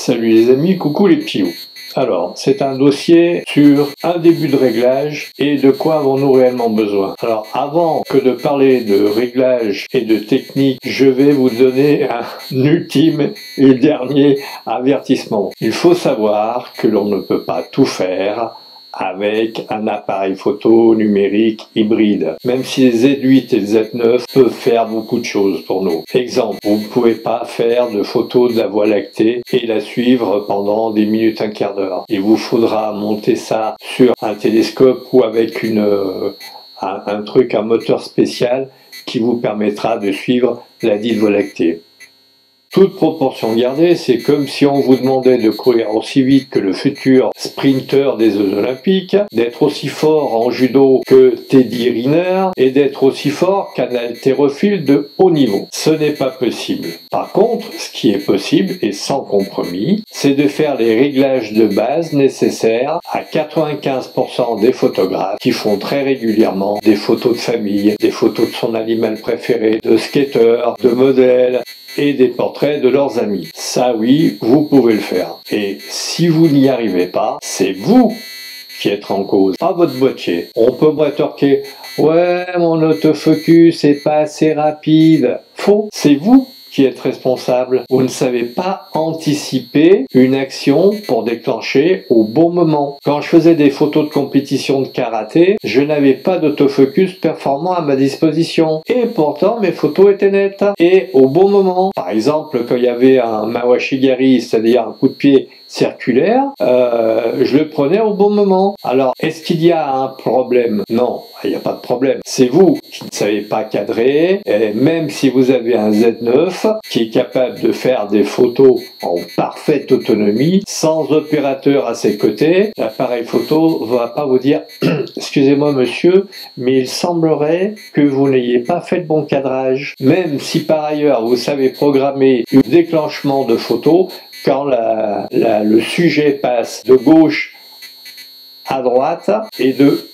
Salut les amis, coucou les petits loups. Alors, c'est un dossier sur un début de réglage et de quoi avons-nous réellement besoin. Alors, avant que de parler de réglage et de technique, je vais vous donner un ultime et dernier avertissement. Il faut savoir que l'on ne peut pas tout faire avec un appareil photo numérique hybride. Même si les Z8 et les Z9 peuvent faire beaucoup de choses pour nous. Exemple, vous ne pouvez pas faire de photos de la Voie lactée et la suivre pendant des minutes, un quart d'heure. Il vous faudra monter ça sur un télescope ou avec un truc, un moteur spécial qui vous permettra de suivre la dite Voie lactée. Toute proportion gardée, c'est comme si on vous demandait de courir aussi vite que le futur sprinter des Jeux Olympiques, d'être aussi fort en judo que Teddy Riner et d'être aussi fort qu'un haltérophile de haut niveau. Ce n'est pas possible. Par contre, ce qui est possible et sans compromis, c'est de faire les réglages de base nécessaires à 95% des photographes qui font très régulièrement des photos de famille, des photos de son animal préféré, de skateurs, de modèles, et des portraits de leurs amis. Ça oui, vous pouvez le faire. Et si vous n'y arrivez pas, c'est vous qui êtes en cause, pas votre boîtier. On peut me rétorquer, ouais, mon autofocus est pas assez rapide. Faux, c'est vous qui êtes responsable. Vous ne savez pas anticiper une action pour déclencher au bon moment. Quand je faisais des photos de compétition de karaté, je n'avais pas d'autofocus performant à ma disposition. Et pourtant, mes photos étaient nettes. Et au bon moment. Par exemple, quand il y avait un mawashigari, c'est-à-dire un coup de pied circulaire, je le prenais au bon moment. Alors, est-ce qu'il y a un problème? Non, il n'y a pas de problème. C'est vous qui ne savez pas cadrer, et même si vous avez un Z9 qui est capable de faire des photos en parfaite autonomie, sans opérateur à ses côtés, l'appareil photo va pas vous dire « Excusez-moi monsieur, mais il semblerait que vous n'ayez pas fait le bon cadrage. » Même si par ailleurs vous savez programmer le déclenchement de photos, quand le sujet passe de gauche à droite et de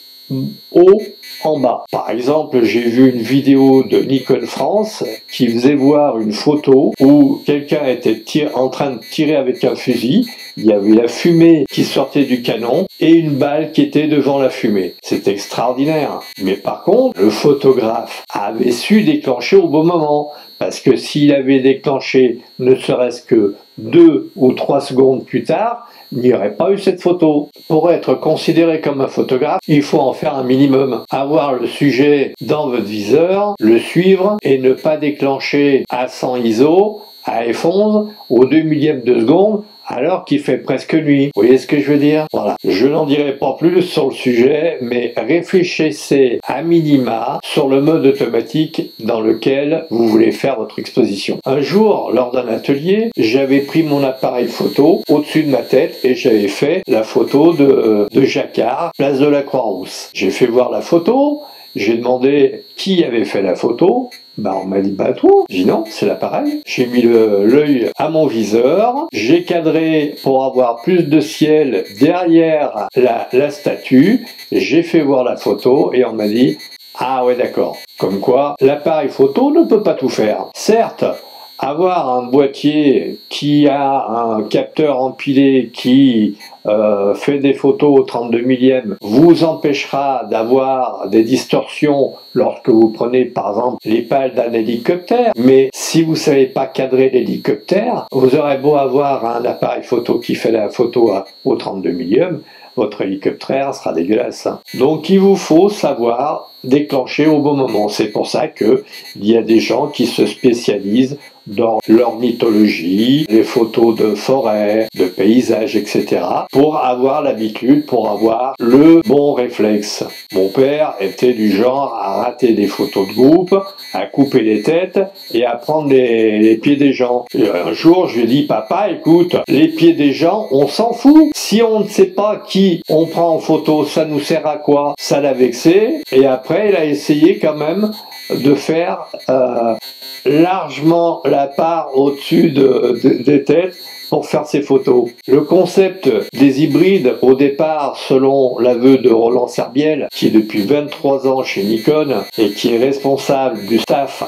haut en bas. Par exemple, j'ai vu une vidéo de Nikon France qui faisait voir une photo où quelqu'un était en train de tirer avec un fusil. Il y avait la fumée qui sortait du canon et une balle qui était devant la fumée. C'est extraordinaire. Mais par contre, le photographe avait su déclencher au bon moment. Parce que s'il avait déclenché ne serait-ce que 2 ou 3 secondes plus tard, il n'y aurait pas eu cette photo. Pour être considéré comme un photographe, il faut en faire un minimum. Avoir le sujet dans votre viseur, le suivre et ne pas déclencher à 100 ISO, à F11, au 2 millième de seconde, alors qu'il fait presque nuit. Vous voyez ce que je veux dire? Voilà. Je n'en dirai pas plus sur le sujet, mais réfléchissez à minima sur le mode automatique dans lequel vous voulez faire votre exposition. Un jour, lors d'un atelier, j'avais pris mon appareil photo au-dessus de ma tête et j'avais fait la photo de Jacquard, place de la Croix-Rousse. J'ai fait voir la photo, j'ai demandé qui avait fait la photo. On m'a dit toi. J'ai dit non, c'est l'appareil. J'ai mis l'œil à mon viseur, j'ai cadré pour avoir plus de ciel derrière la statue, j'ai fait voir la photo et on m'a dit ah ouais d'accord. Comme quoi l'appareil photo ne peut pas tout faire. Certes, avoir un boîtier qui a un capteur empilé qui fait des photos au 32 millième vous empêchera d'avoir des distorsions lorsque vous prenez par exemple les pales d'un hélicoptère, mais si vous savez pas cadrer l'hélicoptère, vous aurez beau avoir un appareil photo qui fait la photo au 32 millième, votre hélicoptère sera dégueulasse. Donc il vous faut savoir déclencher au bon moment. C'est pour ça que il y a des gens qui se spécialisent dans l'ornithologie, les photos de forêt, de paysages, etc. pour avoir l'habitude, pour avoir le bon réflexe. Mon père était du genre à rater des photos de groupe, à couper les têtes et à prendre les pieds des gens. Et un jour, je lui ai dit, papa, écoute, les pieds des gens, on s'en fout. Si on ne sait pas qui on prend en photo, ça nous sert à quoi? Ça l'a vexé. Et après, il a essayé quand même de faire largement la part au-dessus des têtes pour faire ces photos. Le concept des hybrides, au départ, selon l'aveu de Roland Serbiel, qui est depuis 23 ans chez Nikon et qui est responsable du staff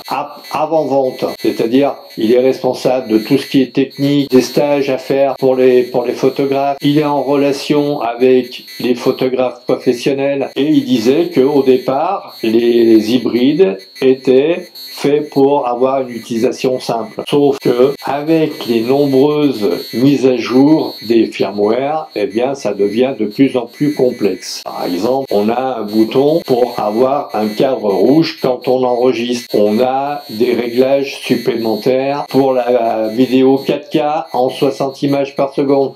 avant-vente, c'est-à-dire il est responsable de tout ce qui est technique, des stages à faire pour les photographes, il est en relation avec les photographes professionnels et il disait qu'au départ, les hybrides étaient fait pour avoir une utilisation simple. Sauf que avec les nombreuses mises à jour des firmware, eh bien ça devient de plus en plus complexe. Par exemple, on a un bouton pour avoir un cadre rouge quand on enregistre. On a des réglages supplémentaires pour la vidéo 4K en 60 images par seconde.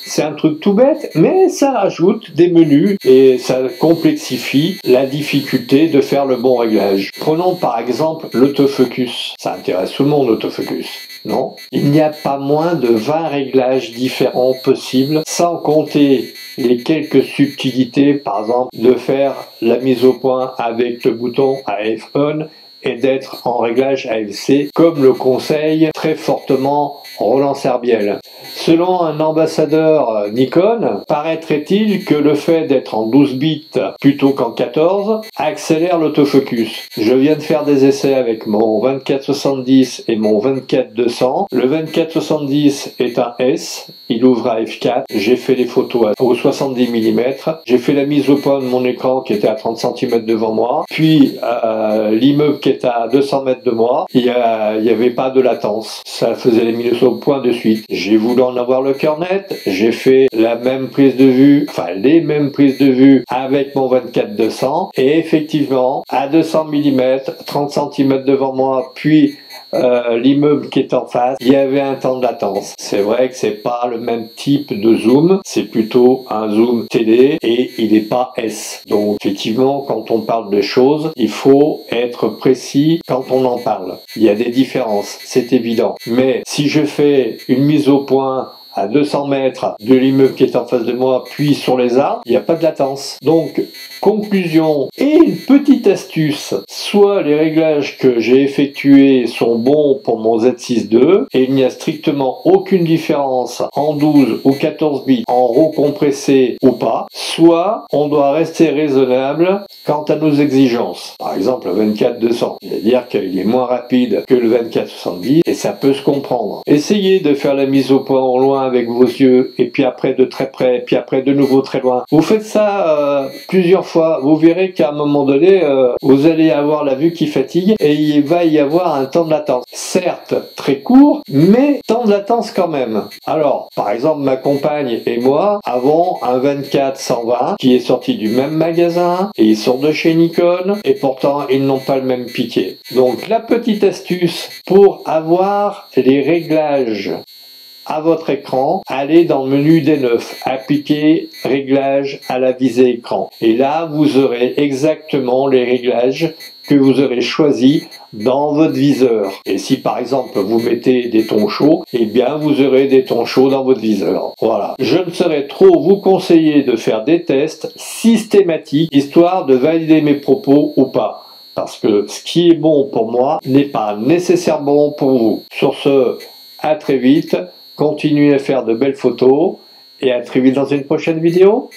C'est un truc tout bête, mais ça rajoute des menus et ça complexifie la difficulté de faire le bon réglage. Prenons par exemple l'autofocus. Ça intéresse tout le monde, l'autofocus, non? Il n'y a pas moins de 20 réglages différents possibles, sans compter les quelques subtilités, par exemple de faire la mise au point avec le bouton AF On et d'être en réglage AFC, comme le conseille très fortement Roland Serbiel. Selon un ambassadeur Nikon, paraîtrait-il que le fait d'être en 12 bits plutôt qu'en 14 accélère l'autofocus. Je viens de faire des essais avec mon 24-70 et mon 24-200. Le 24-70 est un S, il ouvre à f4. J'ai fait les photos au 70 mm. J'ai fait la mise au point de mon écran qui était à 30 cm devant moi. Puis l'immeuble qui était à 200 mètres de moi, il n'y avait pas de latence. Ça faisait les mises au point de suite. J'ai voulu en avoir le cœur net. J'ai fait la même prise de vue, enfin les mêmes prises de vue avec mon 24-200. Et effectivement, à 200 mm, 30 cm devant moi, puis l'immeuble qui est en face, il y avait un temps de latence. C'est vrai que c'est pas le même type de zoom, c'est plutôt un zoom télé et il n'est pas S. Donc effectivement, quand on parle de choses, il faut être précis quand on en parle. Il y a des différences, c'est évident. Mais si je fais une mise au point à 200 mètres de l'immeuble qui est en face de moi, puis sur les arbres, il n'y a pas de latence. Donc, conclusion et une petite astuce, soit les réglages que j'ai effectués sont bons pour mon Z6 II et il n'y a strictement aucune différence en 12 ou 14 bits en RAW compressé ou pas, soit on doit rester raisonnable quant à nos exigences. Par exemple, le 24-200, c'est-à-dire qu'il est moins rapide que le 24-70 et ça peut se comprendre. Essayez de faire la mise au point au loin avec vos yeux et puis après de très près, puis après de nouveau très loin. Vous faites ça plusieurs fois, vous verrez qu'à un moment donné, vous allez avoir la vue qui fatigue et il va y avoir un temps de latence. Certes, très court, mais temps de latence quand même. Alors, par exemple, ma compagne et moi avons un 24-120 qui est sorti du même magasin et ils sont de chez Nikon et pourtant ils n'ont pas le même piqué. Donc, la petite astuce pour avoir les réglages à votre écran, allez dans le menu D9, appliquez réglages à la visée écran. Et là, vous aurez exactement les réglages que vous aurez choisis dans votre viseur. Et si par exemple vous mettez des tons chauds, eh bien vous aurez des tons chauds dans votre viseur. Voilà. Je ne saurais trop vous conseiller de faire des tests systématiques, histoire de valider mes propos ou pas. Parce que ce qui est bon pour moi n'est pas nécessairement bon pour vous. Sur ce, à très vite. Continuez à faire de belles photos et à très vite dans une prochaine vidéo.